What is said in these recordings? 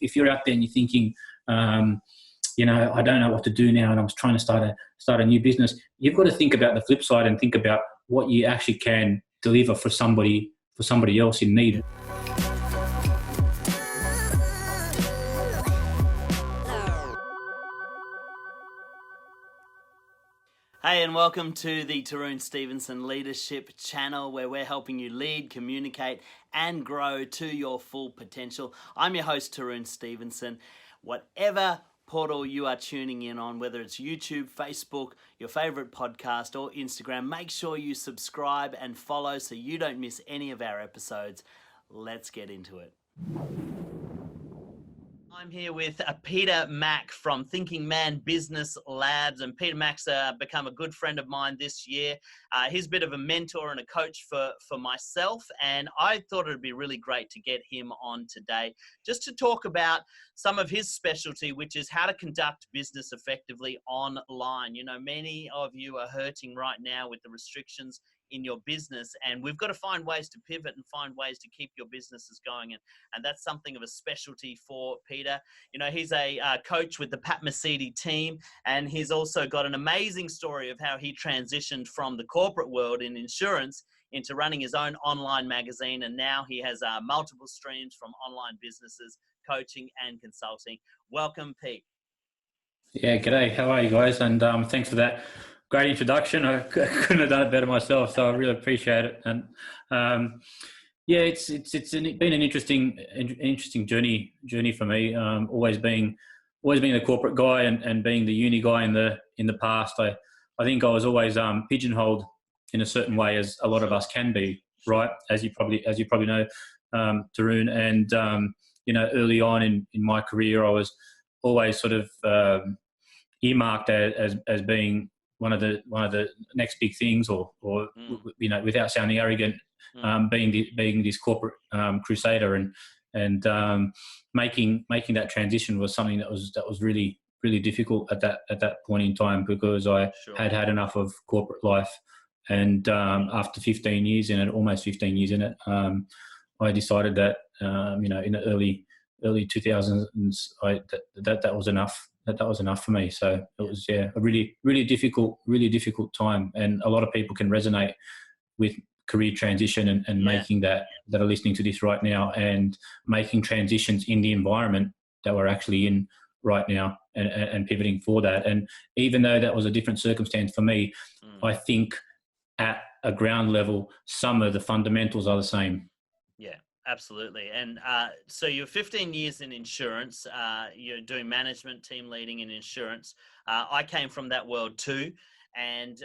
if you're out there and you're thinking, I don't know what to do now and I'm trying to start a new business, you've got to think about the flip side and think about what you actually can deliver for somebody else in need. Hey, and welcome to the Tarun Stevenson Leadership Channel, where we're helping you lead, communicate, and grow to your full potential. I'm your host, Tarun Stevenson. Whatever portal you are tuning in on, whether it's YouTube, Facebook, your favorite podcast, or Instagram, make sure you subscribe and follow so you don't miss any of our episodes. Let's get into it. I'm here with Peter Mac from Thinking Man Business Labs, and Peter Mac's become a good friend of mine this year. He's a bit of a mentor and a coach for myself, and I thought it would be really great to get him on today just to talk about some of his specialty, which is how to conduct business effectively online. You know, many of you are hurting right now with the restrictions in your business, and we've got to find ways to pivot and find ways to keep your businesses going, and that's something of a specialty for Peter. You know, he's a coach with the Pat Mesiti team, and he's also got an amazing story of how he transitioned from the corporate world in insurance into running his own online magazine, and now he has multiple streams from online businesses, coaching and consulting. Welcome, Pete. Yeah, g'day. How are you guys? And thanks for that great introduction. I couldn't have done it better myself, so I really appreciate it. And it's been an interesting journey for me. Always being the corporate guy and being the uni guy in the past. I think I was always pigeonholed in a certain way, as a lot of us can be, right? As you probably know, Tarun. And early on in my career, I was always sort of earmarked as being one of the next big things, or without sounding arrogant, being this corporate crusader, and making that transition was something that was really difficult at that point in time, because I had enough of corporate life, and after 15 years in it, almost 15 years in it, I decided that in the early 2000s, that was enough. That was enough for me. So it was a really difficult time, and a lot of people can resonate with career transition and making that are listening to this right now, and making transitions in the environment that we're actually in right now, and pivoting for that. And even though that was a different circumstance for me, I think at a ground level, some of the fundamentals are the same. Yeah. Absolutely. And so you're 15 years in insurance, you're doing management, team leading in insurance. I came from that world too. And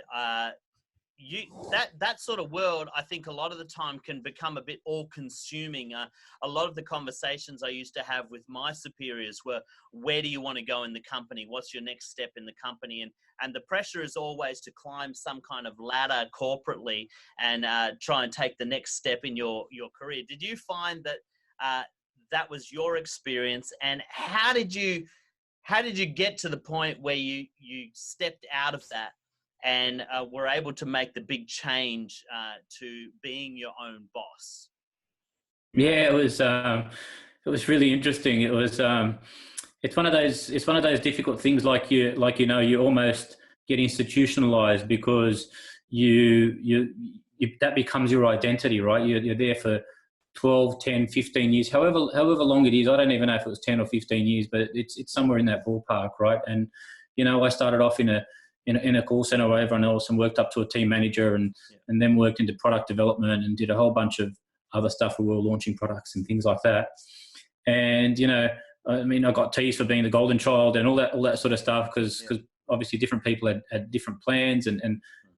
that sort of world, I think a lot of the time can become a bit all consuming. A lot of the conversations I used to have with my superiors were, where do you want to go in the company? What's your next step in the company? And the pressure is always to climb some kind of ladder corporately and try and take the next step in your career. Did you find that that was your experience? And how did you get to the point where you stepped out of that and were able to make the big change to being your own boss? Yeah, it was really interesting. It was it's one of those difficult things, you almost get institutionalized, because you that becomes your identity, right? You're there for 12, 10, 15 years, however long it is. I don't even know if it was 10 or 15 years, but it's somewhere in that ballpark, right? And I started off in a call center where everyone else, and worked up to a team manager, and then worked into product development, and did a whole bunch of other stuff where we were launching products and things like that. And I got teased for being the golden child and all that sort of stuff, because obviously different people had different plans, and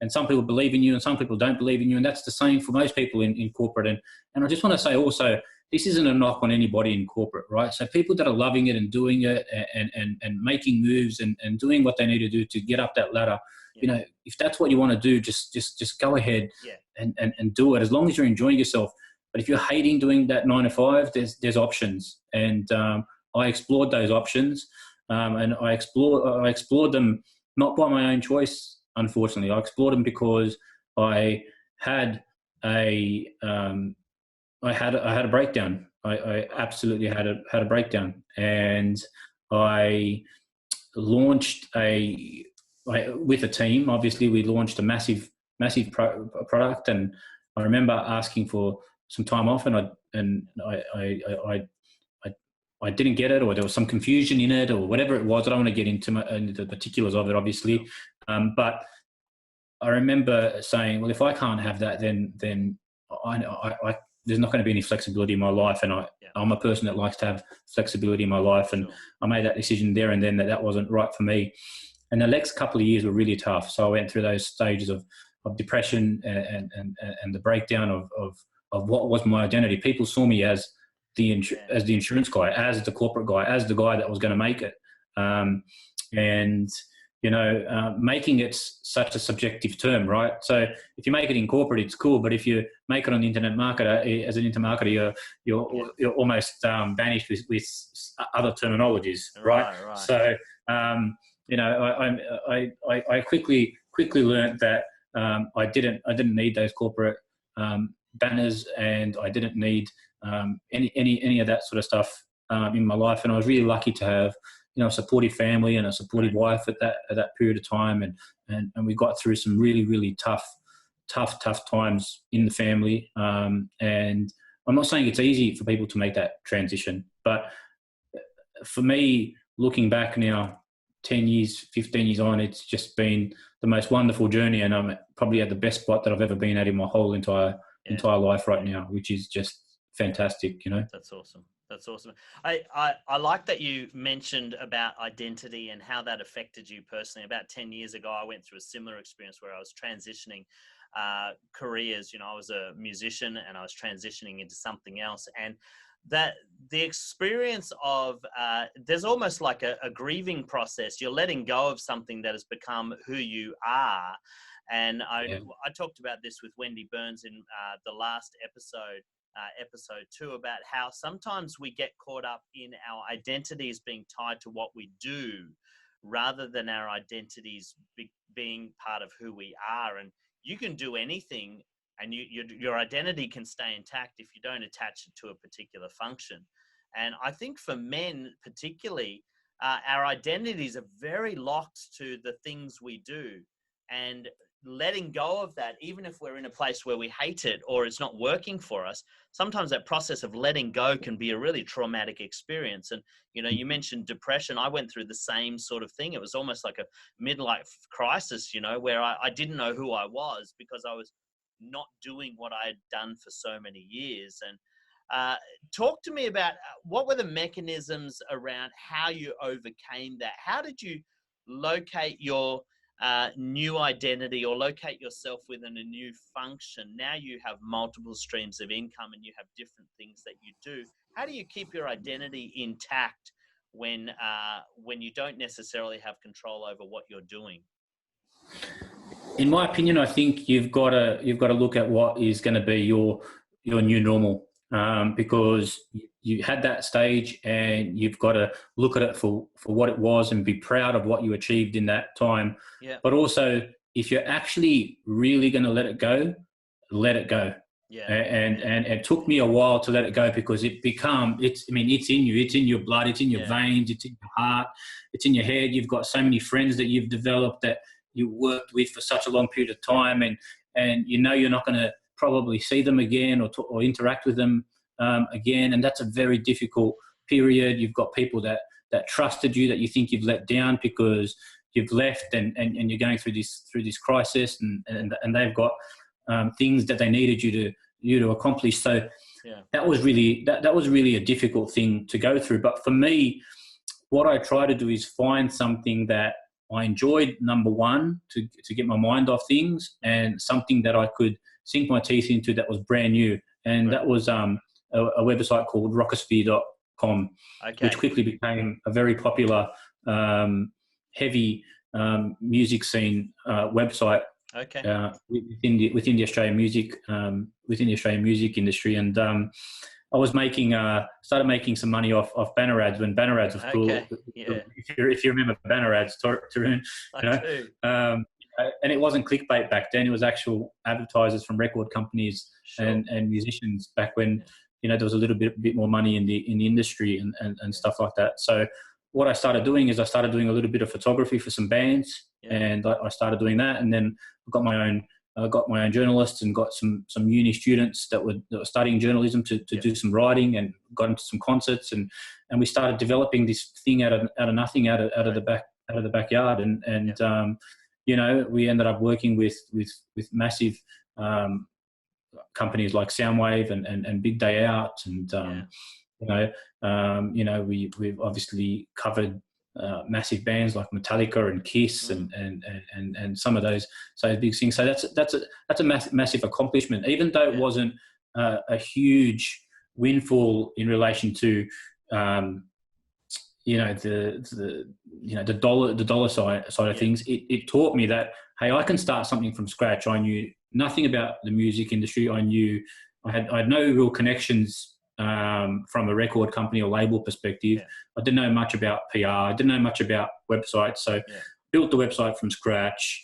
some people believe in you and some people don't believe in you, and that's the same for most people in corporate. And I just want to say also, this isn't a knock on anybody in corporate, right? So people that are loving it and doing it and making moves and doing what they need to do to get up that ladder, if that's what you want to do, just go ahead and do it, as long as you're enjoying yourself. But if you're hating doing that 9 to 5, there's options. And I explored those options, and I explored them not by my own choice, unfortunately. I explored them because I had a breakdown. I absolutely had a breakdown, and I launched with a team. Obviously, we launched a massive product, and I remember asking for some time off, and I didn't get it, or there was some confusion in it, or whatever it was. I don't want to get into the particulars of it, obviously, but I remember saying, well, if I can't have that, then I there's not going to be any flexibility in my life, and I'm a person that likes to have flexibility in my life, and I made that decision there and then that wasn't right for me. And the next couple of years were really tough. So I went through those stages of depression and the breakdown of what was my identity. People saw me as the insurance guy, as the corporate guy, as the guy that was going to make it. And making it such a subjective term, right? So if you make it in corporate, it's cool, but if you make it on the internet marketer, as an internet marketer, you're almost banished with other terminologies, right? So I quickly learned that I didn't need those corporate banners, and I didn't need any of that sort of stuff in my life. And I was really lucky to have a supportive family and a supportive wife at that period of time, and we got through some really, really tough times in the family. And I'm not saying it's easy for people to make that transition, but for me, looking back now, 10 years, 15 years on, it's just been the most wonderful journey, and I'm probably at the best spot that I've ever been at in my whole entire life right now, which is just fantastic. That's awesome. That's awesome. I like that you mentioned about identity and how that affected you personally. About 10 years ago, I went through a similar experience where I was transitioning careers. I was a musician and I was transitioning into something else. And that the experience of there's almost like a grieving process. You're letting go of something that has become who you are. And I talked about this with Wendy Burns in the last episode 2, about how sometimes we get caught up in our identities being tied to what we do rather than our identities being part of who we are. And you can do anything, and your identity can stay intact if you don't attach it to a particular function. And I think for men particularly, our identities are very locked to the things we do, and letting go of that, even if we're in a place where we hate it or it's not working for us, sometimes that process of letting go can be a really traumatic experience. And, you mentioned depression. I went through the same sort of thing. It was almost like a midlife crisis, where I didn't know who I was because I was not doing what I had done for so many years. And talk to me about what were the mechanisms around how you overcame that? How did you locate your new identity or locate yourself within a new function? Now you have multiple streams of income and you have different things that you do. How do you keep your identity intact when you don't necessarily have control over what you're doing? In my opinion, I think you've got to look at what is going to be your new normal, because you had that stage, and you've got to look at it for what it was and be proud of what you achieved in that time. Yeah. But also, if you're actually really going to let it go, let it go. Yeah. And it took me a while to let it go, because it's in you, it's in your blood, it's in your veins, it's in your heart, it's in your head. You've got so many friends that you've developed that you worked with for such a long period of time, and you're not going to probably see them again or interact with them again, and that's a very difficult period. You've got people that trusted you that you think you've let down because you've left, and you're going through this crisis, and they've got things that they needed you to accomplish. So that was really a difficult thing to go through. But for me, what I try to do is find something that I enjoyed, number one, to get my mind off things, and something that I could sink my teeth into that was brand new. And that was a website called rockosphere.com, which quickly became a very popular, heavy music scene website within the Australian music industry. And I was started making some money off banner ads when banner ads was cool. Yeah. If you remember banner ads, Tarun, and it wasn't clickbait back then. It was actual advertisers from record companies and musicians back when there was a little bit more money in the industry and stuff like that. So what I started doing is I started doing a little bit of photography for some bands, and I started doing that, and then I got my own journalists and got some uni students that were studying journalism to do some writing, and got into some concerts, and we started developing this thing out of nothing, out of the backyard, and we ended up working with massive companies like Soundwave and Big Day Out, and we've obviously covered massive bands like Metallica and Kiss and some of those big things. So that's a massive accomplishment, even though it wasn't a huge windfall in relation to the dollar side of things. It taught me that, hey, I can start something from scratch. I knew nothing about the music industry. I had no real connections from a record company or label perspective. I didn't know much about PR. I didn't know much about websites. So built the website from scratch,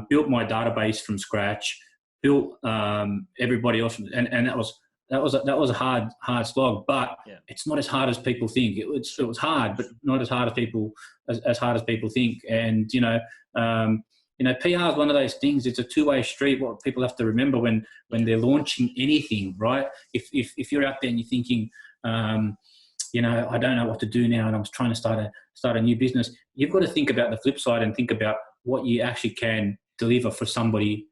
built my database from scratch, built everybody else. And that was a hard slog, but it's not as hard as people think. It was hard, but not as hard as people think. And, PR is one of those things. It's a two-way street. What people have to remember when they're launching anything, right? If you're out there and you're thinking, I don't know what to do now, and I'm trying to start a new business, you've got to think about the flip side and think about what you actually can deliver for somebody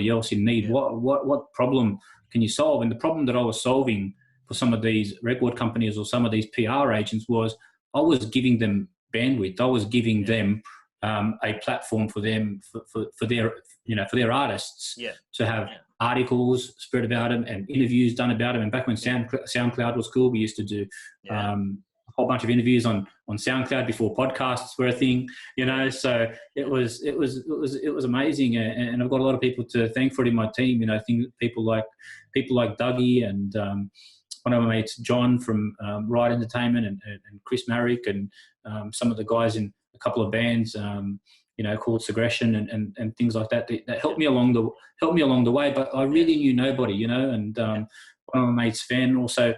else in need. What problem can you solve? And the problem that I was solving for some of these record companies or some of these PR agents was I was giving them bandwidth. I was giving them a platform for them, for their artists to have articles spread about them and interviews done about them. And back when SoundCloud was cool, we used to do a whole bunch of interviews on SoundCloud before podcasts were a thing, So it was amazing, and I've got a lot of people to thank for it in my team. People like Dougie and one of my mates, John from Ride Entertainment, and Chris Marrick, and some of the guys in a couple of bands, called Segression and things like that. That helped me along the way. But I really knew nobody, and one of my mates, Fan, also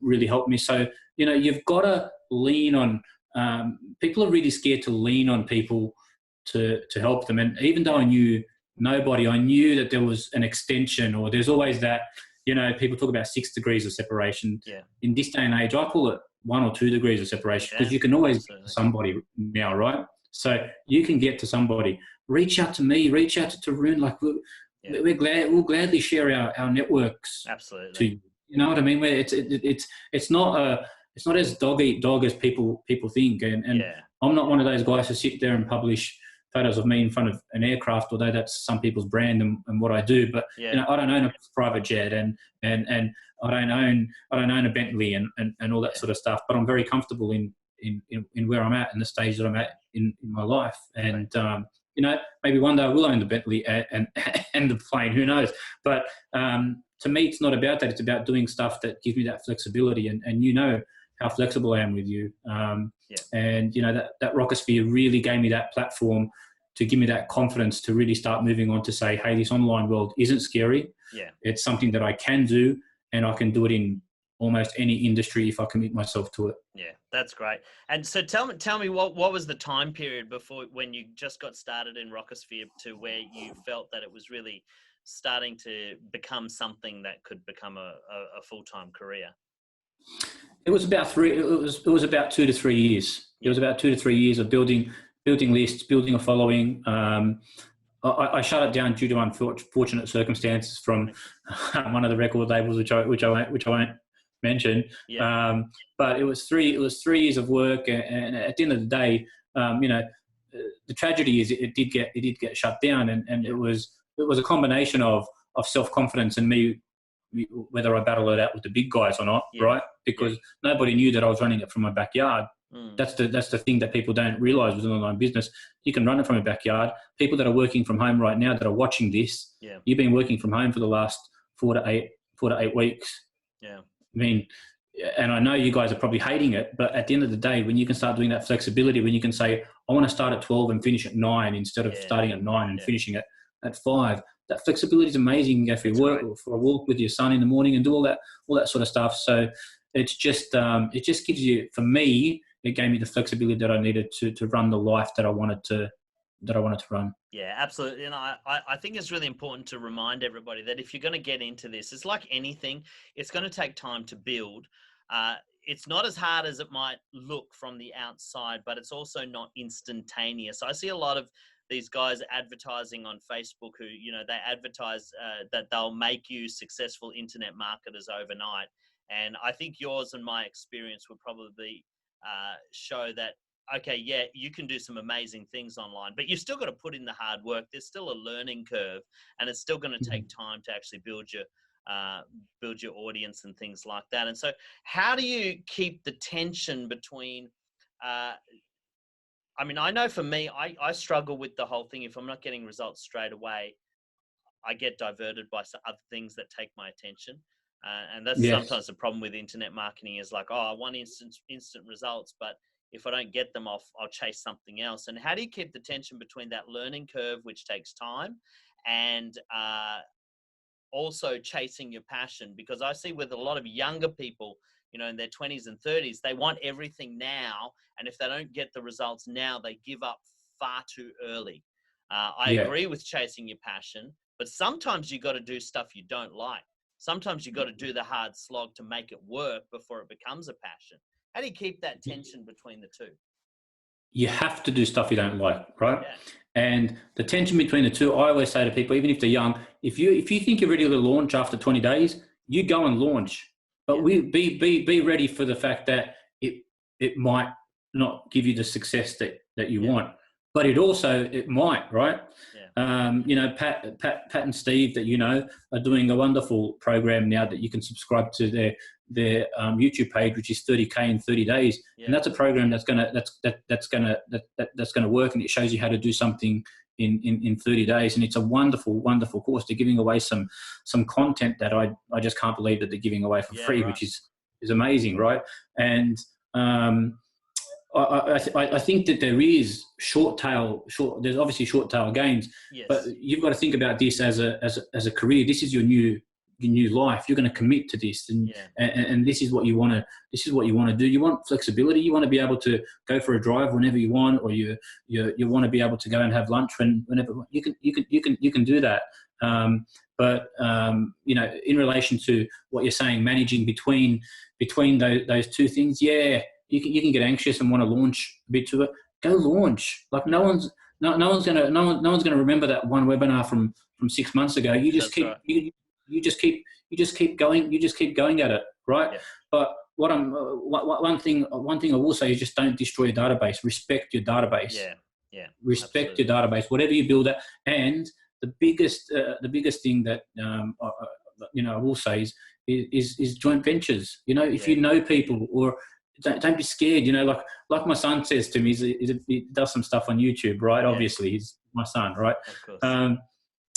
really helped me. So you've got to lean on. People are really scared to lean on people to help them. And even though I knew nobody, I knew that there was an extension, or there's always that. People talk about 6 degrees of separation. In this day and age, I call it 1 or 2 degrees of separation, because you can always get to somebody now, right? So you can get to somebody. Reach out to me. Reach out to Tarun. Like we'll gladly share our networks. Absolutely. To you. You know what I mean? Where it's not as dog eat dog as people think. And I'm not one of those guys who sit there and publish photos of me in front of an aircraft, although that's some people's brand and what I do. But I don't own a private jet, and I don't own a Bentley and all that sort of stuff. But I'm very comfortable in where I'm at and the stage that I'm at in my life. And maybe one day I will own the Bentley and the plane. Who knows? But to me, it's not about that. It's about doing stuff that gives me that flexibility. And how flexible I am with you. And that Rockosphere really gave me that platform to give me that confidence to really start moving on to say, hey, this online world isn't scary. It's something that I can do, and I can do it in almost any industry if I commit myself to it. Yeah, that's great. And so tell me what was the time period before, when you just got started in Rockosphere, to where you felt that it was really starting to become something that could become a full-time career? It was about 2 to 3 years. It was about 2 to 3 years of building lists, building a following. I shut it down due to unfortunate circumstances from one of the record labels, which I won't mention. But it was 3 years of work, and at the end of the day, the tragedy is it did get shut down, and it was a combination of self-confidence and me, whether I battle it out with the big guys or not, right? Because nobody knew that I was running it from my backyard. That's the thing that people don't realize with an online business. You can run it from a backyard. People that are working from home right now that are watching this, you've been working from home for the last 4 to 8 weeks. I mean, and I know you guys are probably hating it, but at the end of the day, when you can start doing that flexibility, when you can say, I want to start at 12 and finish at 9 instead of starting at 9 and finishing at 5, that flexibility is amazing. You can go for for a walk with your son in the morning and do all that sort of stuff. So it's just, it just gives you, for me, it gave me the flexibility that I needed to run the life that I wanted to run. Yeah, absolutely. And I think it's really important to remind everybody that if you're going to get into this, it's like anything, it's going to take time to build. It's not as hard as it might look from the outside, but it's also not instantaneous. I see a lot of these guys advertising on Facebook who, you know, they advertise that they'll make you successful internet marketers overnight. And I think yours and my experience would probably show that, okay, yeah, you can do some amazing things online, but you've still got to put in the hard work. There's still a learning curve, and it's still going to take time to actually build your audience and things like that. And so how do you keep the tension between, I mean, I know for me, I struggle with the whole thing. If I'm not getting results straight away, I get diverted by some other things that take my attention. And that's sometimes the problem with internet marketing is like, oh, I want instant results, but if I don't get them off, I'll chase something else. And how do you keep the tension between that learning curve, which takes time, and also chasing your passion? Because I see with a lot of younger people, you know, in their 20s and 30s, they want everything now. And if they don't get the results now, they give up far too early. I agree with chasing your passion, but sometimes you got to do stuff you don't like. Sometimes you got to do the hard slog to make it work before it becomes a passion. How do you keep that tension between the two? You have to do stuff you don't like, right? Yeah. And the tension between the two, I always say to people, even if they're young, if you think you're ready to launch after 20 days, you go and launch. But be ready for the fact that it might not give you the success that you want, but it might, right? Yeah. You know, Pat and Steve, that you know, are doing a wonderful program now that you can subscribe to their YouTube page, which is 30K in 30 days, and that's a program that's gonna work, and it shows you how to do something in 30 days, and it's a wonderful course. They're giving away some content that I just can't believe that they're giving away for free, right, which is amazing, right? And I think that there is there's obviously short tail gains, but you've got to think about this as a career. This is your new life. You're going to commit to this, and this is what you want to do. You want flexibility. You want to be able to go for a drive whenever you want, or you want to be able to go and have lunch whenever you can do that. But you know, in relation to what you're saying, managing between those two things, you can get anxious and want to launch a bit to it. Go launch. Like no one's gonna remember that one webinar from 6 months ago. You just you just keep going at it, right? Yeah. But one thing I will say is just don't destroy your database. Respect your database. Yeah. Respect your database. Whatever you build it. And the biggest thing that you know, I will say is joint ventures. You know, if you know people, or don't be scared. You know, like my son says to me, he does some stuff on YouTube, right? Yeah. Obviously, he's my son, right? Of course.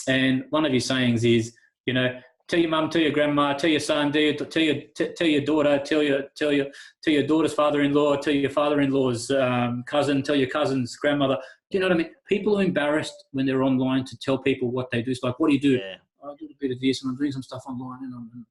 And one of his sayings is, you know, tell your mum, tell your grandma, tell your son, tell your daughter, tell your daughter's father-in-law, tell your father-in-law's cousin, tell your cousin's grandmother. Do you know what I mean? People are embarrassed when they're online to tell people what they do. It's like, what do you do? Yeah. I do a bit of this, and I'm doing some stuff online, and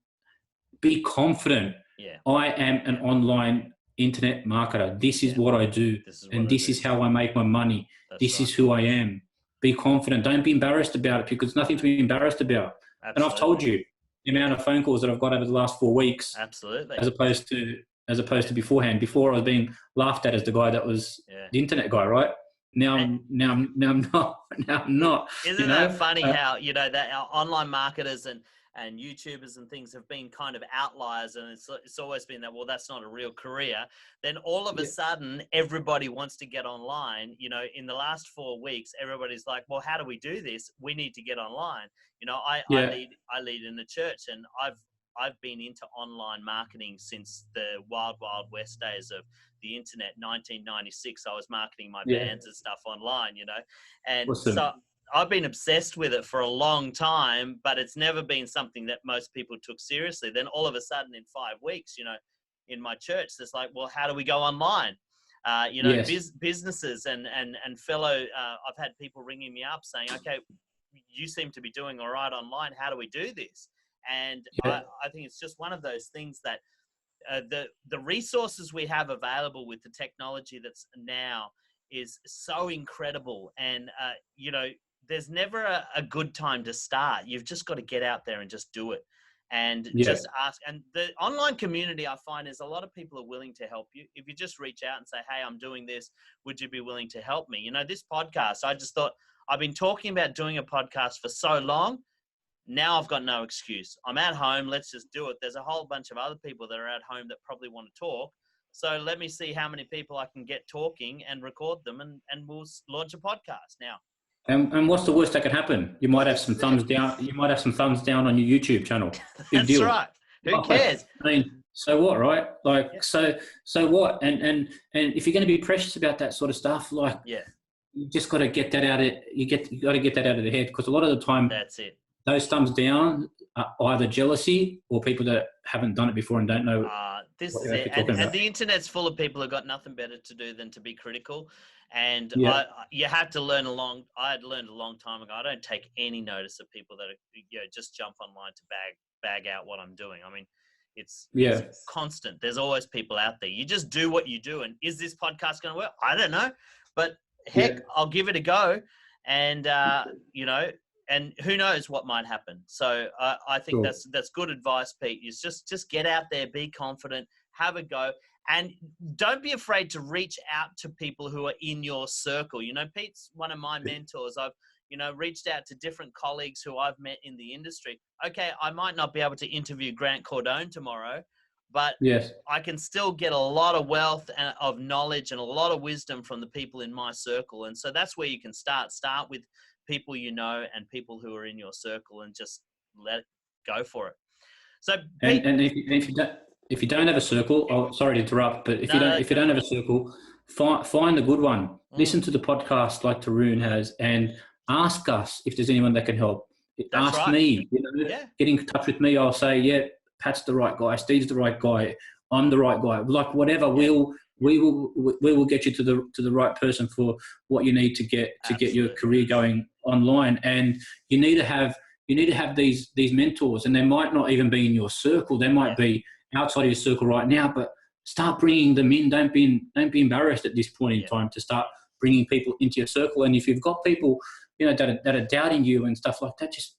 be confident. Yeah. I am an online internet marketer. This is what I do, this is how I make my money. This is who I am. Be confident. Don't be embarrassed about it, because nothing to be embarrassed about. Absolutely. And I've told you the amount of phone calls that I've got over the last 4 weeks. Absolutely. As opposed to beforehand. Before, I was being laughed at as the guy that was the internet guy, right? Now I'm not. Isn't that funny how, you know, that our online marketers and YouTubers and things have been kind of outliers, and it's always been that, well, that's not a real career. Then all of a sudden, everybody wants to get online. You know, in the last 4 weeks, everybody's like, well, how do we do this? We need to get online. You know, I lead in the church, and I've been into online marketing since the wild west days of the internet. 1996, I was marketing my bands and stuff online, you know, and awesome. So I've been obsessed with it for a long time, but it's never been something that most people took seriously. Then all of a sudden in 5 weeks, you know, in my church, it's like, well, how do we go online? You know, businesses and fellow, I've had people ringing me up saying, okay, you seem to be doing all right online. How do we do this? And Yeah. I think it's just one of those things that the resources we have available with the technology that's now is so incredible. And, there's never a good time to start. You've just got to get out there and just do it. And just ask. And the online community, I find, is a lot of people are willing to help you. If you just reach out and say, hey, I'm doing this, would you be willing to help me? This podcast, I just thought, I've been talking about doing a podcast for so long. Now I've got no excuse. I'm at home. Let's just do it. There's a whole bunch of other people that are at home that probably want to talk. So let me see how many people I can get talking and record them, and we'll launch a podcast now. And what's the worst that can happen? You might have some thumbs down. You might have some thumbs down on your YouTube channel. Big That's deal. right. Who cares? I mean, so what, right? Like, so what? And if you're going to be precious about that sort of stuff, like, you just got to get that out of you got to get that out of the head, because a lot of the time, that's it. Those thumbs down are either jealousy or people that haven't done it before and don't know. This is it. And the internet's full of people who've got nothing better to do than to be critical. And you have to learn I had learned a long time ago. I don't take any notice of people that are, just jump online to bag out what I'm doing. I mean, it's constant. There's always people out there. You just do what you do. And is this podcast going to work? I don't know, but heck, I'll give it a go. And, and who knows what might happen. So I think that's good advice, Pete. Is just get out there, be confident, have a go. And don't be afraid to reach out to people who are in your circle. Pete's one of my mentors. I've, reached out to different colleagues who I've met in the industry. Okay, I might not be able to interview Grant Cardone tomorrow, but I can still get a lot of wealth and of knowledge and a lot of wisdom from the people in my circle. And so that's where you can start. Start with people and people who are in your circle, and just go for it. So, Pete, and if you don't have a circle, sorry to interrupt, but if you don't have a circle, find a good one. Listen to the podcast like Tarun has, and ask us if there's anyone that can help. Ask me. Get in touch with me. I'll say, Pat's the right guy. Steve's the right guy. I'm the right guy. Like whatever, we will get you to the right person for what you need to get your career going online. And you need to have these mentors, and they might not even be in your circle. They might be outside of your circle right now, but start bringing them in. Don't be embarrassed at this point in time to start bringing people into your circle. And if you've got people, that are doubting you and stuff like that, just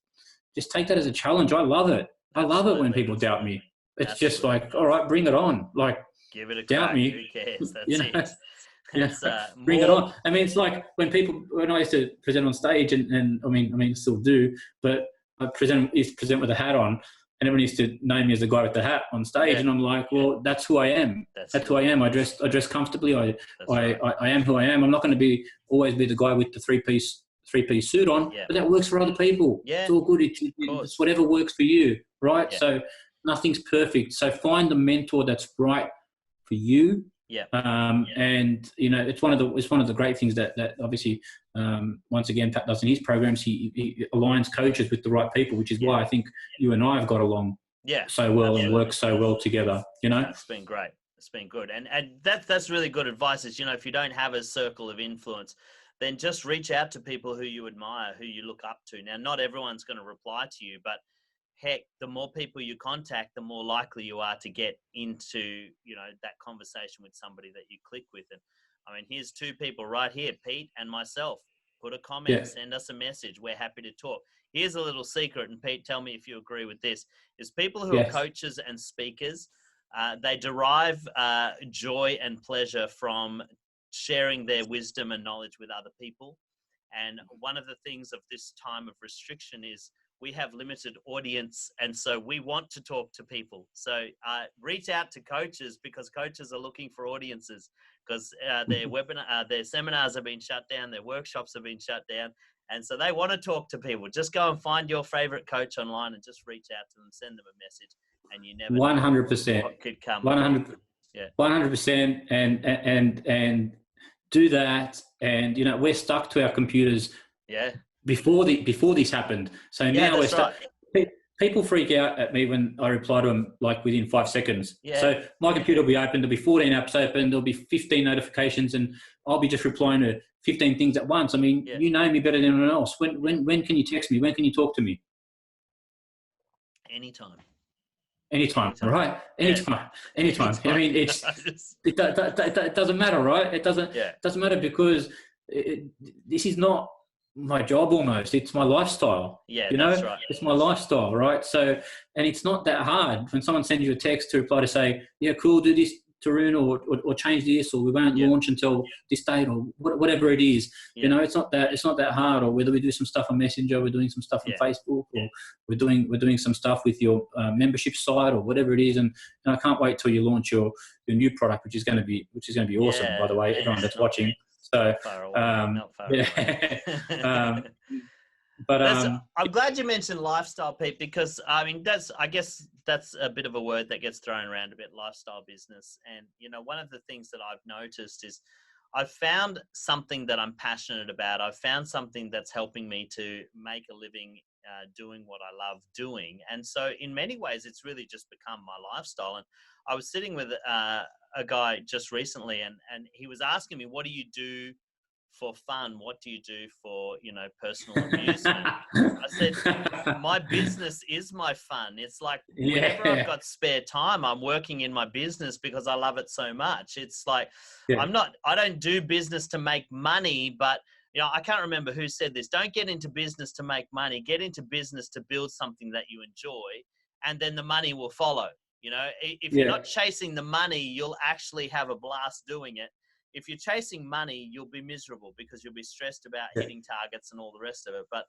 take that as a challenge. I love it. I love it when people doubt me. It's just like, all right, bring it on. Like, give it a doubt crack. me. Who cares? That's it. Bring it on. I mean, it's like when I used to present on stage, and I mean, still do, but I used to present with a hat on, and everyone used to know me as the guy with the hat on stage, and I'm like, well, that's who I am. That's who I am. I dress comfortably. I am who I am. I'm not going to always be the guy with the three-piece suit on, but that works for other people. It's all good. It's whatever works for you, right? So nothing's perfect. So find the mentor that's right for you. And it's one of the great things that obviously once again Pat does in his programs. He aligns coaches with the right people, which is why I think you and I have got along so well and work so well together. It's been great. It's been good, and that's really good advice. Is if you don't have a circle of influence, then just reach out to people who you admire, who you look up to. Now, not everyone's going to reply to you, but heck, the more people you contact, the more likely you are to get into, that conversation with somebody that you click with. And I mean, here's two people right here, Pete and myself. Put a comment, send us a message. We're happy to talk. Here's a little secret, and Pete, tell me if you agree with this, is people who are coaches and speakers, they derive joy and pleasure from sharing their wisdom and knowledge with other people. And one of the things of this time of restriction is we have limited audience, and so we want to talk to people. So reach out to coaches, because coaches are looking for audiences, because their seminars have been shut down, their workshops have been shut down, and so they want to talk to people. Just go and find your favorite coach online and just reach out to them, send them a message, and you never 100% know what could come. 100%, and do that. And we're stuck to our computers. Before this happened. So now people freak out at me when I reply to them like within 5 seconds. Yeah. So my computer will be open, there'll be 14 apps open, there'll be 15 notifications, and I'll be just replying to 15 things at once. I mean, you know me better than anyone else. When can you text me? When can you talk to me? Anytime. Anytime, right? Anytime. I mean, it doesn't matter, right? It doesn't matter because this is not my job almost. It's my lifestyle. Yeah, that's right. It's my lifestyle, right? So, and it's not that hard when someone sends you a text to reply to say, yeah, cool, do this, Tarun, or change this, or we won't launch until this date, or whatever it is. You know, it's not that hard. Or whether we do some stuff on Messenger, we're doing some stuff on Facebook, or we're doing some stuff with your membership site, or whatever it is. And I can't wait till you launch your new product, which is going to be awesome. By the way, everyone that's watching. So, not far away. But I'm glad you mentioned lifestyle, Pete, because I guess that's a bit of a word that gets thrown around a bit, lifestyle business. And, you know, one of the things that I've noticed is I've found something that I'm passionate about. I've found something that's helping me to make a living doing what I love doing. And so in many ways, it's really just become my lifestyle. And I was sitting with a guy just recently, and he was asking me, what do you do for fun? What do you do for, you know, personal amusement? I said, my business is my fun. It's like whenever I've got spare time, I'm working in my business because I love it so much. It's like, I don't do business to make money, but you know, I can't remember who said this. Don't get into business to make money. Get into business to build something that you enjoy, and then the money will follow. You know, if you're not chasing the money, you'll actually have a blast doing it. If you're chasing money, you'll be miserable because you'll be stressed about hitting targets and all the rest of it. But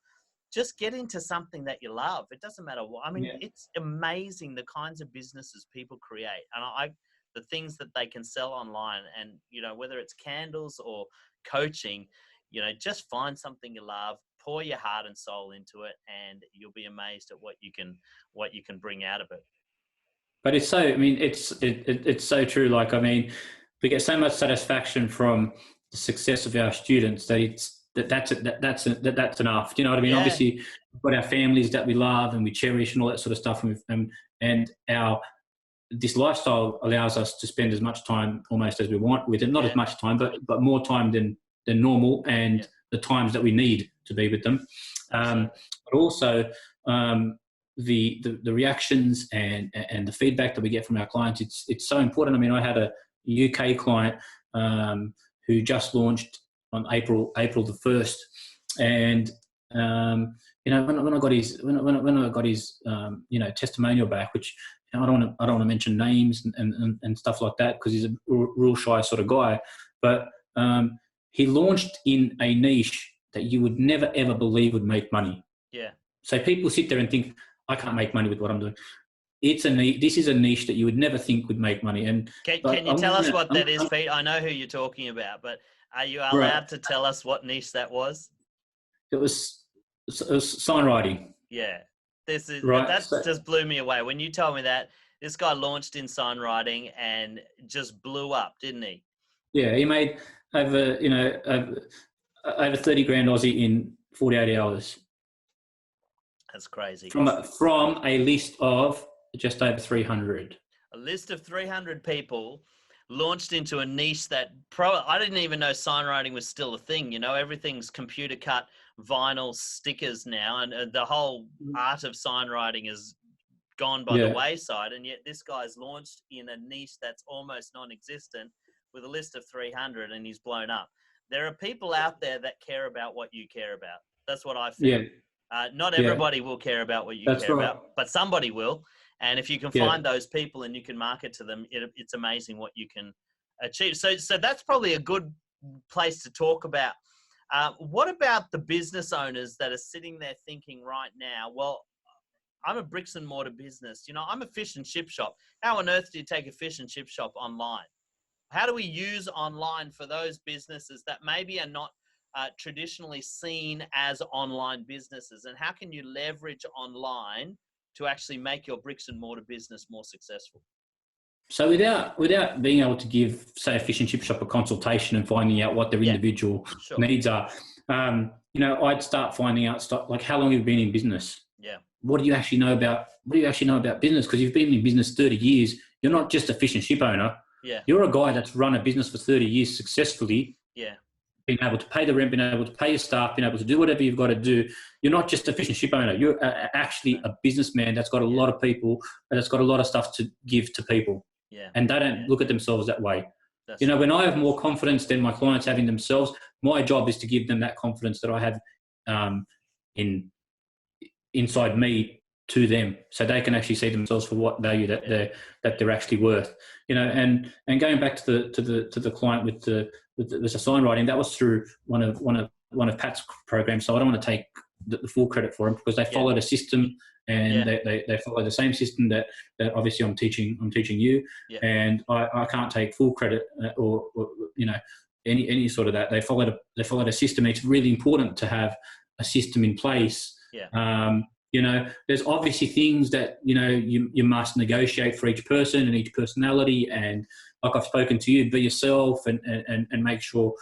just get into something that you love. It doesn't matter what. I mean, it's amazing the kinds of businesses people create, and the things that they can sell online. And you know, whether it's candles or coaching, you know, just find something you love, pour your heart and soul into it, and you'll be amazed at what you can bring out of it. But it's so, I mean, it's so true. Like, I mean, we get so much satisfaction from the success of our students that's enough. Do you know what I mean? Obviously, we've got our families that we love and we cherish and all that sort of stuff, and this lifestyle allows us to spend as much time almost as we want with them. Not as much time, but more time than normal, and the times that we need to be with them. But also the reactions and the feedback that we get from our clients, it's so important. I mean, I had a UK client who just launched on April the 1st, and you know, when I got his you know, testimonial back, which, you know, I don't want to mention names and stuff like that because he's a real shy sort of guy, but he launched in a niche that you would never ever believe would make money. Yeah. So people sit there and think, I can't make money with what I'm doing. It's a niche. This is a niche that you would never think would make money. And can you tell us what that is, Pete? I know who you're talking about, but are you allowed to tell us what niche that was? It was sign writing. Yeah. That just blew me away. When you told me that, this guy launched in sign writing and just blew up, didn't he? Yeah, he made over 30 grand Aussie in 48 hours. That's crazy. From a list of just over 300. A list of 300 people launched into a niche that I didn't even know sign writing was still a thing. You know, everything's computer cut vinyl stickers now, and the whole art of sign writing is gone by the wayside. And yet this guy's launched in a niche that's almost non-existent with a list of 300, and he's blown up. There are people out there that care about what you care about. That's what I feel. Not everybody will care about what you care about, but somebody will. And if you can find those people and you can market to them, it's amazing what you can achieve. So that's probably a good place to talk about. What about the business owners that are sitting there thinking right now, well, I'm a bricks and mortar business. You know, I'm a fish and chip shop. How on earth do you take a fish and chip shop online? How do we use online for those businesses that maybe are not traditionally seen as online businesses? And how can you leverage online to actually make your bricks and mortar business more successful? So without being able to give, say, a fish and chip shop a consultation and finding out what their individual needs are, you know, I'd start finding out stuff like, how long you've been in business. Yeah. What do you actually know about business? Because you've been in business 30 years. You're not just a fish and chip owner. Yeah. You're a guy that's run a business for 30 years successfully, Yeah. being able to pay the rent, being able to pay your staff, being able to do whatever you've got to do. You're not just a fish and chip owner. You're actually a businessman that's got a lot of people, that's got a lot of stuff to give to people. Yeah. And they don't look at themselves that way. That's right. When I have more confidence than my clients have in themselves, my job is to give them that confidence that I have inside me to them, so they can actually see themselves for what value that they're actually worth. And going back to the client with the sign writing, that was through one of Pat's programs. So I don't want to take the full credit for them, because they followed a system, and they follow the same system that obviously I'm teaching you, and I can't take full credit or any sort of that. They followed a system. It's really important to have a system in place. There's obviously things that you must negotiate for each person and each personality, and like I've spoken to you, be yourself and make sure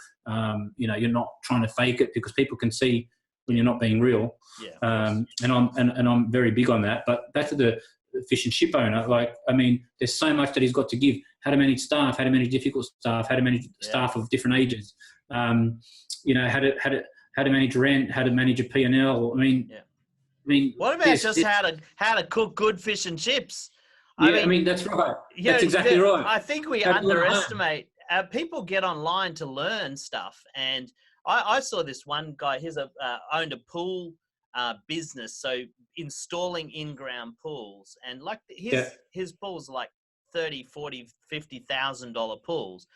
you're not trying to fake it, because people can see when you're not being real. And I'm very big on that. But back to the fish and chip owner, there's so much that he's got to give: how to manage staff, how to manage difficult staff, how to manage staff of different ages, how to manage rent, how to manage a P&L. What about how to cook good fish and chips? That's right. That's exactly right. I think we underestimate. People get online to learn stuff, and I saw this one guy. He's owned a pool business, so installing in-ground pools, and his pools are like $30,000, $40,000, $50,000 pools.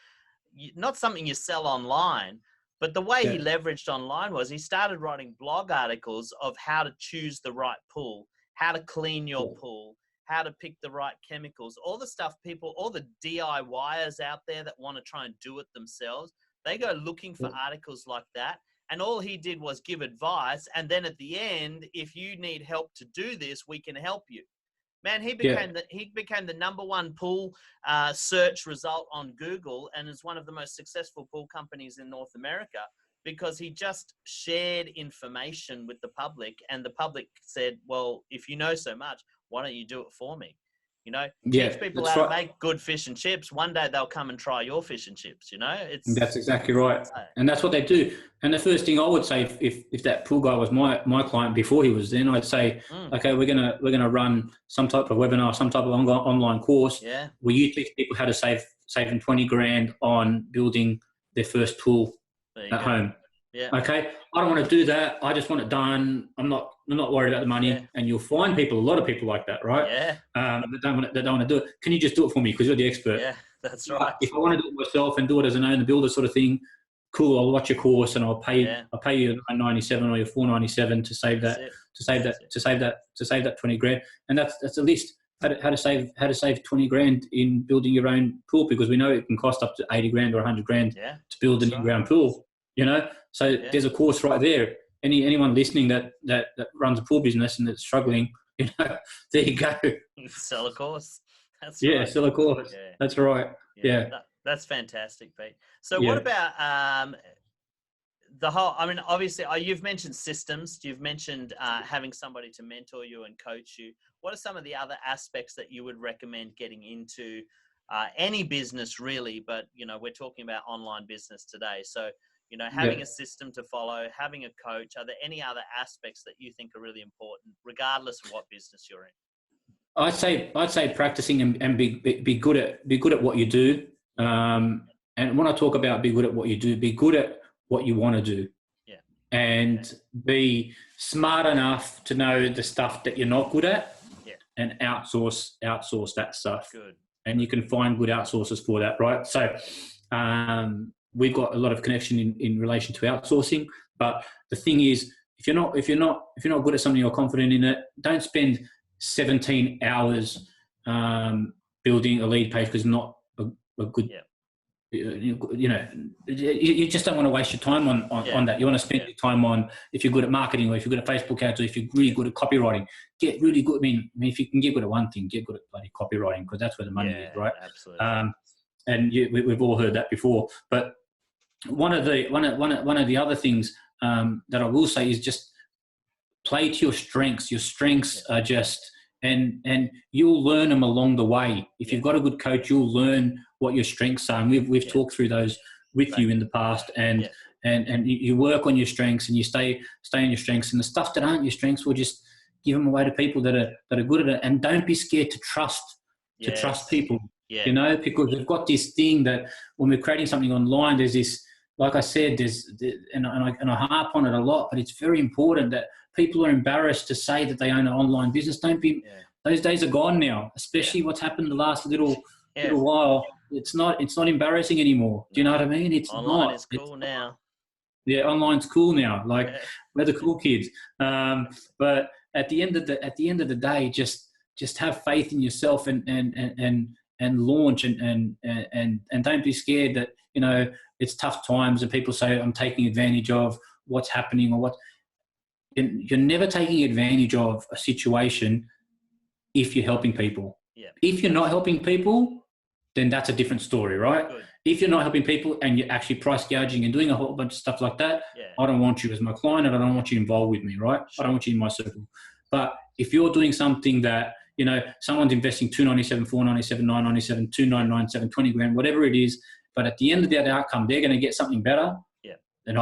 Not something you sell online. But the way he leveraged online was he started writing blog articles of how to choose the right pool, how to clean your pool, how to pick the right chemicals, all the stuff all the DIYers out there that want to try and do it themselves, they go looking for articles like that. And all he did was give advice. And then at the end, if you need help to do this, we can help you. Man, he became the number one pool search result on Google, and is one of the most successful pool companies in North America, because he just shared information with the public, and the public said, well, if you know so much, why don't you do it for me? Teach people how to make good fish and chips. One day they'll come and try your fish and chips. That's exactly right. And that's what they do. And the first thing I would say, if that pool guy was my client before he was in, I'd say, okay, we're gonna run some type of webinar, some type of online course. Where you teach people how to save them $20,000 on building their first pool at home. Okay. I don't want to do that. I just want it done. I'm not worried about the money. And you'll find a lot of people like that, right? That don't want to do it. Can you just do it for me, because you're the expert? Yeah, that's right. If I want to do it myself and do it as an owner builder sort of thing, cool. I'll watch your course and I'll pay you $997 or your $497 to save that $20,000. And that's the list. How to save $20,000 in building your own pool, because we know it can cost up to $80,000 or $100,000 to build an in-ground pool. So there's a course right there. Anyone listening that runs a pool business and that's struggling, there you go. Sell a course. That's right. Sell a course. Yeah. That's right. Yeah. That's fantastic, Pete. So what about the whole? Obviously, you've mentioned systems. You've mentioned having somebody to mentor you and coach you. What are some of the other aspects that you would recommend getting into any business, really? But we're talking about online business today. So having a system to follow, having a coach. Are there any other aspects that you think are really important, regardless of what business you're in? I'd say practicing and be good at what you do. And when I talk about be good at what you do, be good at what you want to do. And be smart enough to know the stuff that you're not good at, and outsource that stuff. Good. And you can find good outsourcers for that, right? So we've got a lot of connection in relation to outsourcing. But the thing is, if you're not good at something, you're confident in it, don't spend 17 hours building a lead page, because not a good. You just don't want to waste your time on that. You want to spend your time on, if you're good at marketing, or if you're good at Facebook ads, or if you're really good at copywriting, get really good. I mean, if you can get good at one thing, get good at bloody copywriting, because that's where the money is, right? Absolutely. And we've all heard that before. But one of the other things that I will say is just play to your strengths. Your strengths Yeah. are just, and you'll learn them along the way. If Yeah. you've got a good coach, you'll learn what your strengths are. And we've Yeah. talked through those with Right. you in the past, and Yeah. and you work on your strengths, and you stay on your strengths, and the stuff that aren't your strengths, will just give them away to people that are good at it. And don't be scared to trust Yes. people. Yeah. You know, because we've got this thing that when we're creating something online, there's this, like I said, and I harp on it a lot, but it's very important that people are embarrassed to say that they own an online business. Don't be. Yeah. Those days are gone now. Especially what's happened the last little Yeah. while. It's not embarrassing anymore. Do you know what I mean? It's Online not. is cool now. Yeah, online's cool now. Like, Yeah. we're the cool kids. But at the end of the day, just have faith in yourself, and launch, and don't be scared that, you know, it's tough times and people say I'm taking advantage of what's happening, or what. You're never taking advantage of a situation if you're helping people. Yeah. If you're not helping people, then that's a different story, right? Good. If you're not helping people and you're actually price gouging and doing a whole bunch of stuff like that, Yeah. I don't want you as my client, and I don't want you involved with me, right? Sure. I don't want you in my circle. But if you're doing something that, you know, someone's investing $297, $497, $997, $2,997, 20 grand, whatever it is, but at the end of that outcome, they're going to get something better. Yeah. Then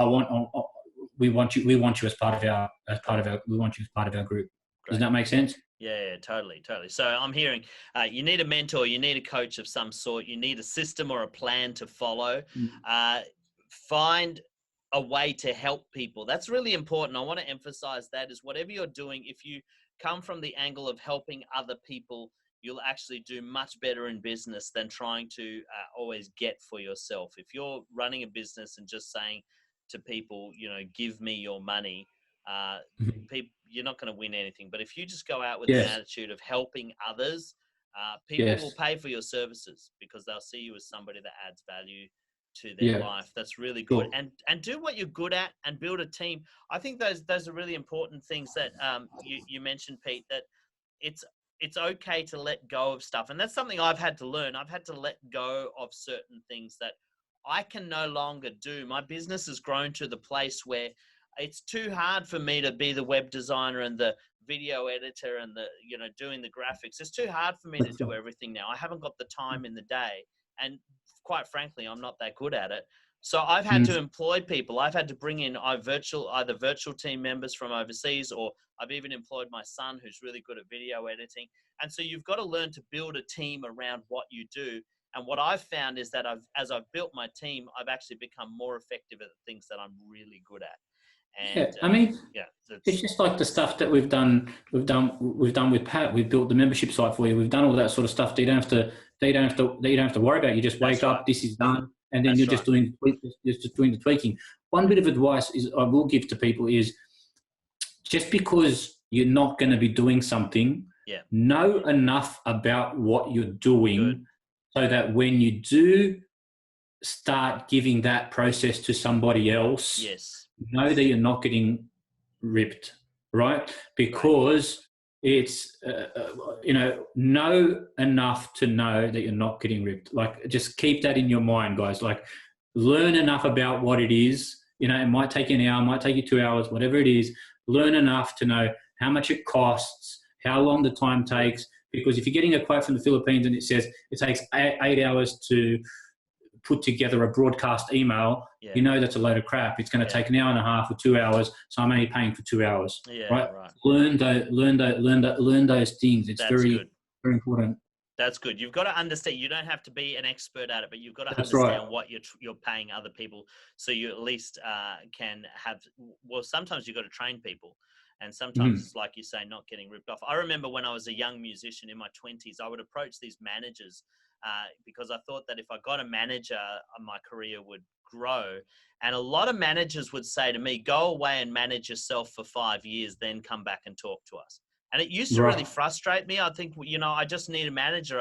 we want you as part of our we want you as part of our group. Great. Does that make sense? Yeah, totally. So I'm hearing you need a mentor, you need a coach of some sort, you need a system or a plan to follow. Find a way to help people. That's really important. I want to emphasize that is whatever you're doing, if you come from the angle of helping other people, you'll actually do much better in business than trying to always get for yourself. If you're running a business and just saying to people, you know, give me your money, people, you're not going to win anything. But if you just go out with an attitude of helping others, people will pay for your services because they'll see you as somebody that adds value to their life. That's really good. Cool. And do what you're good at and build a team. I think those are really important things that you mentioned, Pete, that it's okay to let go of stuff. And that's something I've had to learn. I've had to let go of certain things that I can no longer do. My business has grown to the place where it's too hard for me to be the web designer and the video editor and the, you know, doing the graphics. It's too hard for me to do everything now. I haven't got the time in the day. And quite frankly, I'm not that good at it. So I've had to employ people. I've had to bring in either virtual team members from overseas, or I've even employed my son who's really good at video editing. And so you've got to learn to build a team around what you do. And what I've found is that as I've built my team, I've actually become more effective at the things that I'm really good at. And, I mean, yeah, it's just like the stuff that we've done with Pat. We've built the membership site for you. We've done all that sort of stuff that you don't have to worry about. You just wake up, this is done, and then you're just doing the tweaking. One bit of advice I will give to people is, just because you're not going to be doing something, know enough about what you're doing so that when you do start giving that process to somebody else, know that you're not getting ripped, right? Because it's, you know enough to know that you're not getting ripped. Like, just keep that in your mind, guys. Like, learn enough about what it is. You know, it might take you an hour, it might take you 2 hours, whatever it is. Learn enough to know how much it costs, how long the time takes. Because if you're getting a quote from the Philippines and it says it takes 8 hours to put together a broadcast email, you know that's a load of crap. It's going to take an hour and a half or 2 hours, so I'm only paying for 2 hours. Right? Learn those things. It's very important. That's good. You've got to understand. You don't have to be an expert at it, but you've got to understand what you're paying other people, so you at least can have. Well, sometimes you've got to train people, and sometimes it's like you say, not getting ripped off. I remember when I was a young musician in my 20s, I would approach these managers because I thought that if I got a manager, my career would grow. And a lot of managers would say to me, "Go away and manage yourself for 5 years, then come back and talk to us." And it used to really frustrate me. I think, you know, I just need a manager.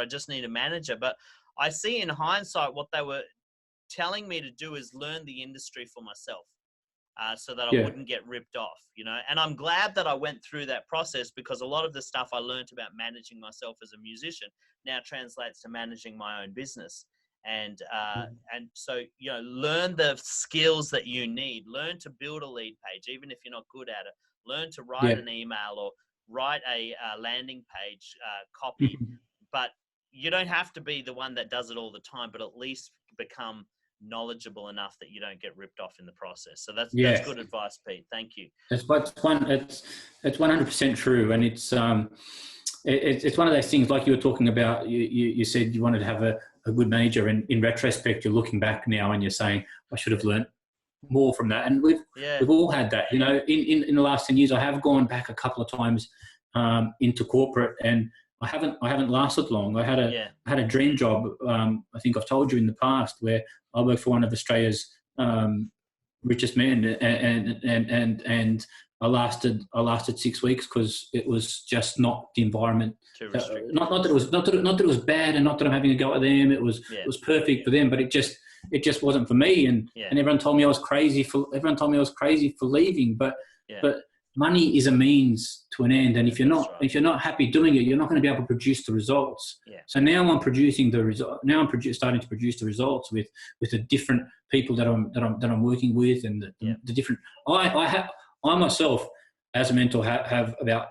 But I see in hindsight what they were telling me to do is learn the industry for myself so that I wouldn't get ripped off, you know. And I'm glad that I went through that process, because a lot of the stuff I learned about managing myself as a musician now translates to managing my own business. And so, learn the skills that you need. Learn to build a lead page, even if you're not good at it. Learn to write an email or write a landing page copy. But you don't have to be the one that does it all the time, but at least become knowledgeable enough that you don't get ripped off in the process. So that's good advice, Pete. Thank you. It's 100% true, and it's one of those things like you were talking about. You said you wanted to have a good manager, and in retrospect, you're looking back now and you're saying, I should have learned more from that. And we've all had that. You know, in the last 10 years, I have gone back a couple of times into corporate, and I haven't lasted long. I had a dream job. I think I've told you in the past, where I worked for one of Australia's richest men, and I lasted 6 weeks because it was just not the environment. Not that it was bad, and not that I'm having a go at them. It was perfect for them, but it just wasn't for me. And everyone told me I was crazy for leaving. But money is a means to an end, and if you're not happy doing it, you're not going to be able to produce the results. So now I'm producing the result. Now I'm starting to produce the results with the different people that I'm working with, and the different. I myself, as a mentor, have about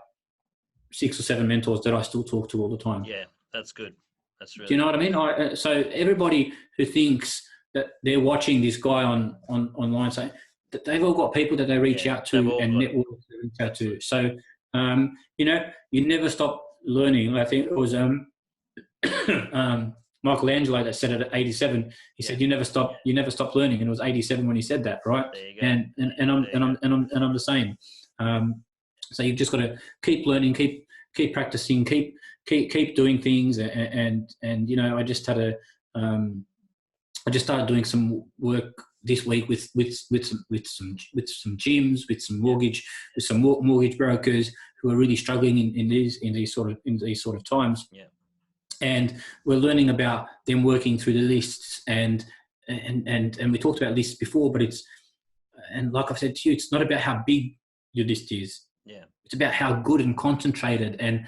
6 or 7 mentors that I still talk to all the time. Yeah, that's good. That's really. Do you know what I mean? So everybody who thinks that they're watching this guy online saying that they've all got people that they reach out to and networks they reach out to. So you know, you never stop learning. I think it was Michelangelo that said it at 87. He said, "You never stop learning," and it was 87 when he said that, right? There you go. And I'm the same. So you've just got to keep learning, keep practicing, keep doing things, and you know, I just started doing some work this week with some gyms, with some mortgage brokers who are really struggling in these sort of times. Yeah. And we're learning about them working through the lists, and we talked about lists before, but and like I've said to you, it's not about how big your list is. Yeah. It's about how good and concentrated and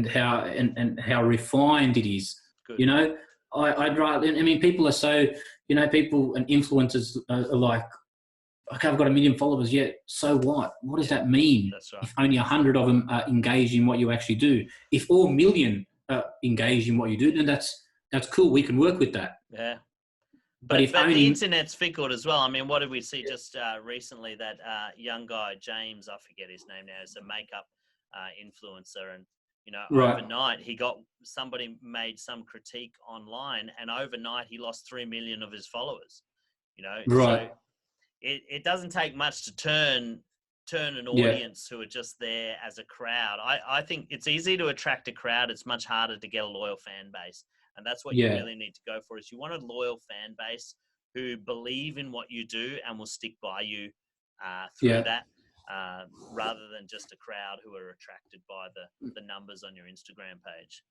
how refined it is. Good. You know, I'd rather. I mean, people are so. You know, people and influencers are like, okay, I've got 1 million followers. Yeah, so what? What does that mean? That's right. If only 100 of them are engaged in what you actually do. If all 1 million are engaged in what you do, then that's cool. We can work with that. Yeah. But the internet's fickle as well. I mean, what did we see just recently? That young guy, James, I forget his name now, is a makeup influencer. And, you know, overnight somebody made some critique online, and overnight he lost 3 million of his followers. You know, so it doesn't take much to turn an audience who are just there as a crowd. I think it's easy to attract a crowd. It's much harder to get a loyal fan base. And that's what you really need to go for, is you want a loyal fan base who believe in what you do and will stick by you through that, rather than just a crowd who are attracted by the numbers on your Instagram page.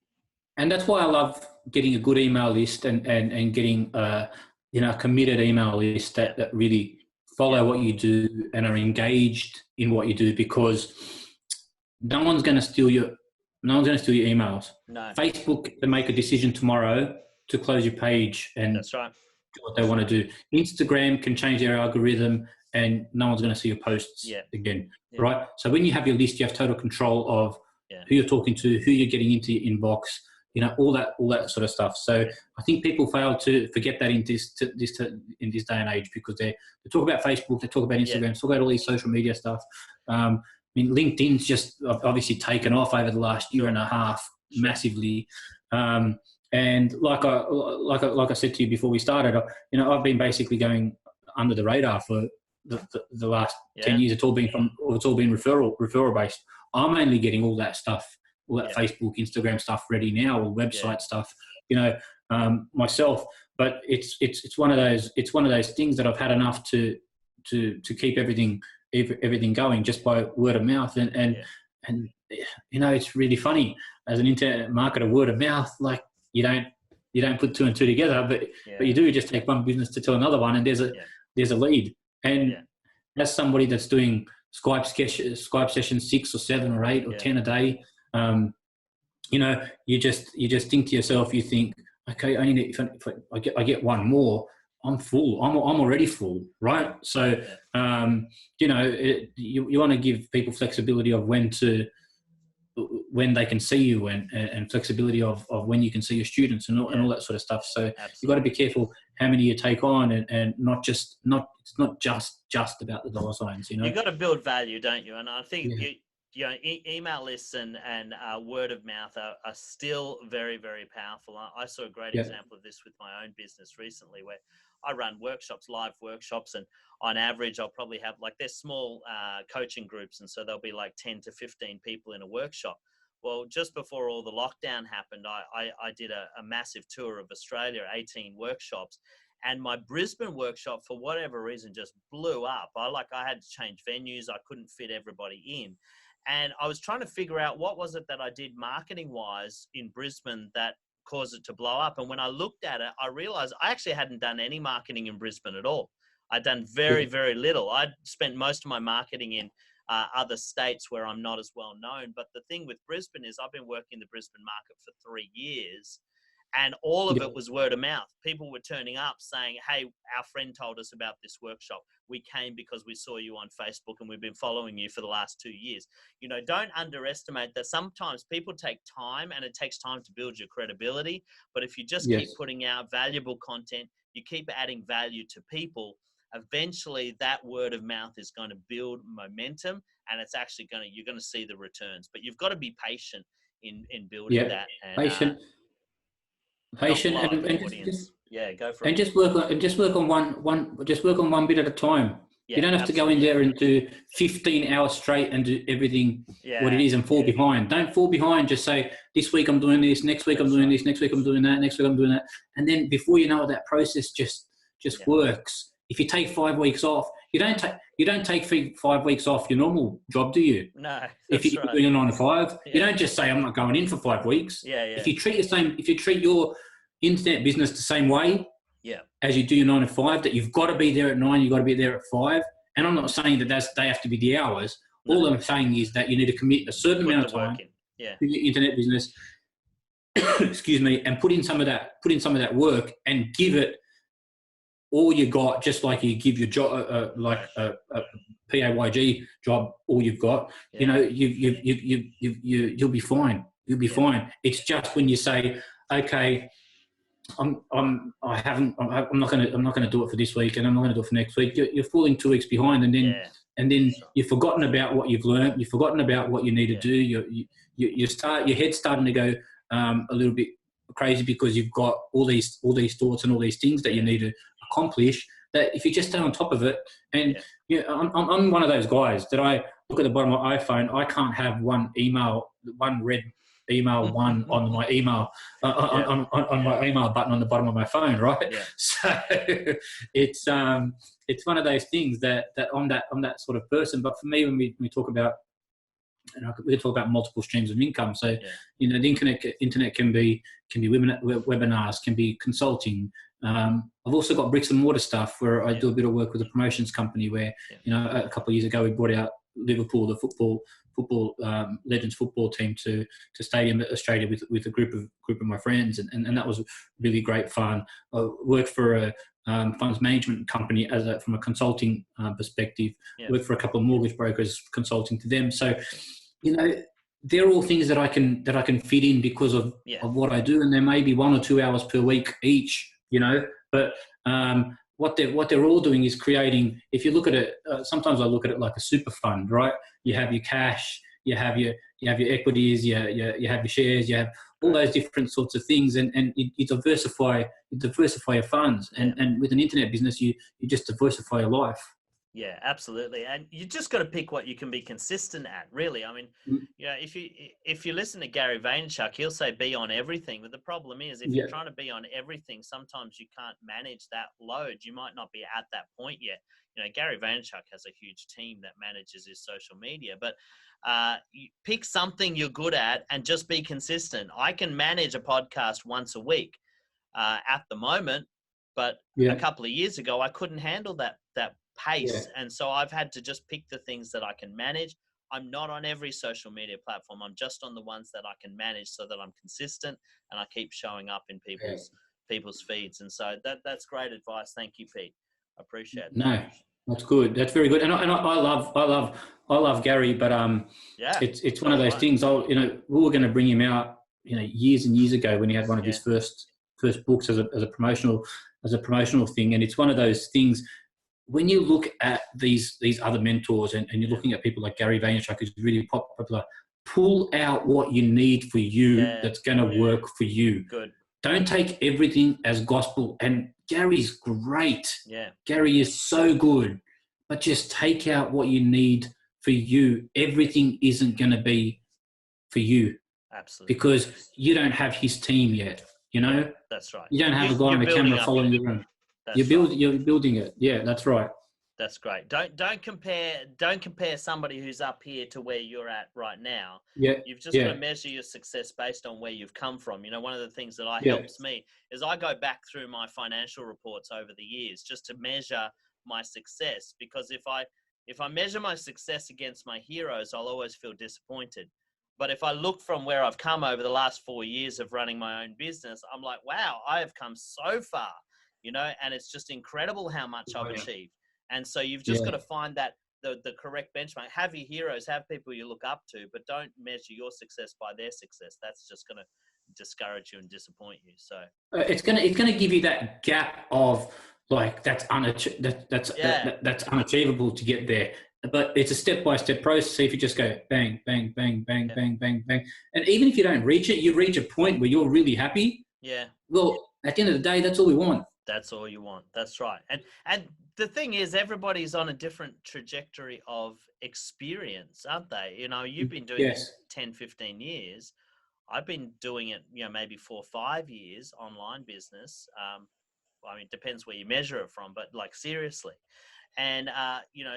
And that's why I love getting a good email list and getting a committed email list that really follow what you do and are engaged in what you do, because no one's going to steal your emails. No. Facebook can make a decision tomorrow to close your page and that's right. do what they want to do. Instagram can change their algorithm and no one's going to see your posts again, right? So when you have your list, you have total control of who you're talking to, who you're getting into your inbox, you know, all that sort of stuff. So I think people fail to forget that in this day and age, because they talk about Facebook, they talk about Instagram, they talk about all these social media stuff. I mean, LinkedIn's just obviously taken off over the last year and a half massively. And like I said to you before we started, you know, I've been basically going under the radar for the last 10 years. It's all been referral based. I'm only getting all that stuff, all that Facebook, Instagram stuff ready now, or website stuff, you know, myself. But it's one of those things that I've had enough to keep everything going just by word of mouth. And you know, it's really funny as an internet marketer, word of mouth, like you don't put 2 and 2 together, but you do. You just take one business to tell another one, and there's a lead. And as somebody that's doing Skype sessions 6 or 7 or 8 or 10 a day, you know, you just think to yourself, you think, okay, I get one more, I'm full. I'm already full, right? So, you know, you want to give people flexibility of when they can see you, and flexibility of when you can see your students, and all that sort of stuff. So you've got to be careful how many you take on, and it's not just about the dollar signs, you know. You've got to build value, don't you? And I think email lists and word of mouth are still very, very powerful. I saw a great example of this with my own business recently, where I run workshops, live workshops, and on average, I'll probably have, like, they're small coaching groups, and so there'll be like 10 to 15 people in a workshop. Well, just before all the lockdown happened, I did a massive tour of Australia, 18 workshops, and my Brisbane workshop, for whatever reason, just blew up. I had to change venues. I couldn't fit everybody in. And I was trying to figure out what was it that I did marketing-wise in Brisbane that caused it to blow up. And when I looked at it, I realized I actually hadn't done any marketing in Brisbane at all. I'd done very, very little. I'd spent most of my marketing in other states where I'm not as well known. But the thing with Brisbane is I've been working in the Brisbane market for 3 years, and all of it was word of mouth. People were turning up saying, hey, our friend told us about this workshop. We came because we saw you on Facebook and we've been following you for the last 2 years. You know, don't underestimate that sometimes people take time, and it takes time to build your credibility. But if you just keep putting out valuable content, you keep adding value to people, eventually that word of mouth is going to build momentum, and it's actually you're going to see the returns. But you've got to be patient in building that. And, patient and go for it. Just work on one bit at a time. You don't have to go in there and do 15 hours straight and do everything what it is and fall behind. Don't fall behind. Just say, this week I'm doing this, next week I'm doing this, next week I'm doing that, next week I'm doing that. And then before you know it, that process just works. If you take 5 weeks off, you don't take 5 weeks off your normal job, do you? No. If you're doing a 9 to 5, you don't just say, I'm not going in for 5 weeks. If you treat your internet business the same way as you do your 9 to 5, that you've got to be there at 9, you've got to be there at 5. And I'm not saying that they have to be the hours. No. All I'm saying is that you need to commit a certain amount of time to your internet business, excuse me, and put in some of that work and give it all you got, just like you give your job, a PAYG job, all you've got. You know, you'll be fine. You'll be fine. It's just when you say, okay, I'm not going to do it for this week, and I'm not going to do it for next week. You're falling 2 weeks behind, and then you've forgotten about what you've learned. You've forgotten about what you need to do. Your head's starting to go a little bit crazy because you've got all these thoughts and all these things that you need to accomplish. That if you just stay on top of it, and I'm one of those guys that I look at the bottom of my iPhone. I can't have one red email one on my email on my email button on the bottom of my phone, right? So it's one of those things that I'm that sort of person. But for me, when we talk about, we talk about multiple streams of income. So you know, the internet can be webinars, can be consulting. I've also got bricks and mortar stuff where I do a bit of work with a promotions company where, you know, a couple of years ago we brought out Liverpool, the football Legends football team to Stadium Australia with a group of my friends, and that was really great fun. I worked for a funds management company from a consulting perspective. Worked for a couple of mortgage brokers consulting to them. So, you know, they're all things that I can fit in because of what I do, and there may be 1 or 2 hours per week each, you know, but what they're all doing is creating. If you look at it, sometimes I look at it like a super fund, right? You have your cash, you have your equities, you have your shares, you have all those different sorts of things, and you diversify your funds, and with an internet business, you just diversify your life. Yeah, absolutely. And you just got to pick what you can be consistent at, really. I mean, you know, if you listen to Gary Vaynerchuk, he'll say be on everything. But the problem is, if you're trying to be on everything, sometimes you can't manage that load. You might not be at that point yet. You know, Gary Vaynerchuk has a huge team that manages his social media, but you pick something you're good at and just be consistent. I can manage a podcast once a week at the moment, but a couple of years ago, I couldn't handle that pace. And so I've had to just pick the things that I can manage. I'm not on every social media platform. I'm just on the ones that I can manage so that I'm consistent and I keep showing up in people's people's feeds. And so that's great advice. Thank you, Pete. I appreciate that. No, that's good. That's very good. And I love Gary, but Yeah, it's one of those things. We were going to bring him out, years and years ago when he had one of his first books as a promotional thing. And it's one of those things when you look at these other mentors and you're looking at people like Gary Vaynerchuk, who's really popular. Pull out what you need for you that's going to work for you. Good. Don't take everything as gospel. And Gary's great. Yeah. Gary is so good. But just take out what you need for you. Everything isn't going to be for you. Absolutely. Because you don't have his team yet, That's right. You don't have a guy on the camera following you around. You're building it. Yeah, that's right. That's great. Don't compare somebody who's up here to where you're at right now. Yeah. You've just got to measure your success based on where you've come from. One of the things that helps me is I go back through my financial reports over the years just to measure my success, because if I measure my success against my heroes, I'll always feel disappointed. But if I look from where I've come over the last 4 years of running my own business, I'm like, wow, I have come so far, and it's just incredible how much I've achieved. And so you've just got to find that the correct benchmark. Have your heroes, have people you look up to, but don't measure your success by their success. That's just going to discourage you and disappoint you. So it's gonna give you that gap of like that's unachievable to get there. But it's a step-by-step process. If you just go bang, bang, bang, bang, bang, bang, bang, and even if you don't reach it, you reach a point where you're really happy. Yeah. Well, at the end of the day, that's all we want. That's all you want. That's right. And the thing is, everybody's on a different trajectory of experience, aren't they? You've been doing this 10, 15 years. I've been doing it, maybe 4 or 5 years, online business. It depends where you measure it from, but like seriously. And,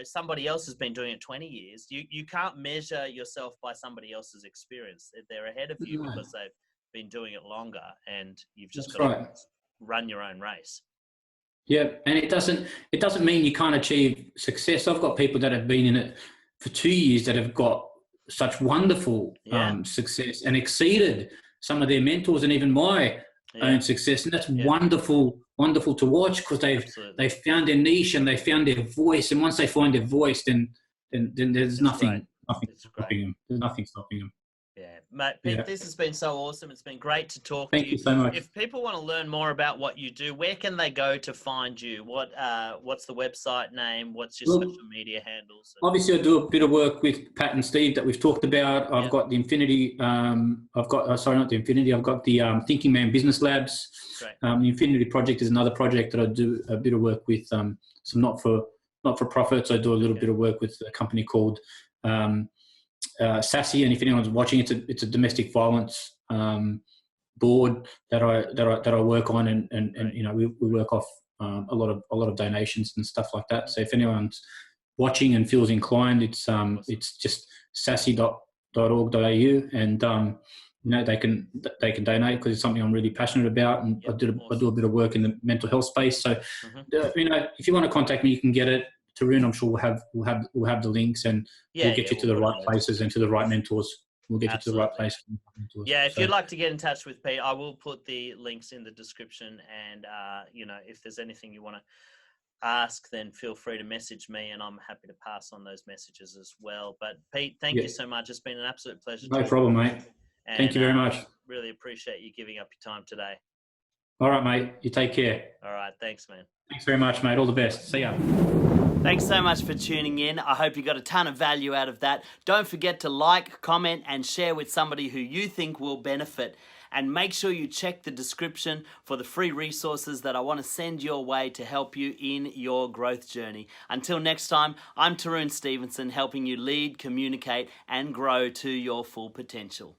somebody else has been doing it 20 years. You can't measure yourself by somebody else's experience. They're ahead of you because they've been doing it longer, and you've just got to run your own race. Yeah, and it doesn't mean you can't achieve success. I've got people that have been in it for 2 years that have got such wonderful success and exceeded some of their mentors and even my own success, and that's wonderful to watch because they've found their niche and they found their voice. And once they find their voice, then there's nothing stopping them. There's nothing stopping them. Yeah, mate, Pete, this has been so awesome. It's been great to talk to you. Thank you so much. If people want to learn more about what you do, where can they go to find you? What's the website name? What's your social media handles? Obviously, I do a bit of work with Pat and Steve that we've talked about. I've got the Infinity. I've got the Thinking Man Business Labs. The Infinity Project is another project that I do a bit of work with. Some not for profits. I do a little bit of work with a company called SASSY, and if anyone's watching, it's a domestic violence board that I work on, and we work off a lot of donations and stuff like that. So if anyone's watching and feels inclined, it's just sassy.org.au, and they can donate because it's something I'm really passionate about, and I do a bit of work in the mental health space. So if you want to contact me, you can get it. Tarun, I'm sure we'll have the links, and we'll get you to the right places and to the right mentors. We'll get you to the right place. Yeah, if you'd like to get in touch with Pete, I will put the links in the description. And if there's anything you want to ask, then feel free to message me, and I'm happy to pass on those messages as well. But Pete, thank you so much. It's been an absolute pleasure. No problem, mate. And, thank you very much. Really appreciate you giving up your time today. All right, mate. You take care. All right. Thanks, man. Thanks very much, mate. All the best. See ya. Thanks so much for tuning in. I hope you got a ton of value out of that. Don't forget to like, comment, and share with somebody who you think will benefit. And make sure you check the description for the free resources that I want to send your way to help you in your growth journey. Until next time, I'm Tarun Stevenson, helping you lead, communicate, and grow to your full potential.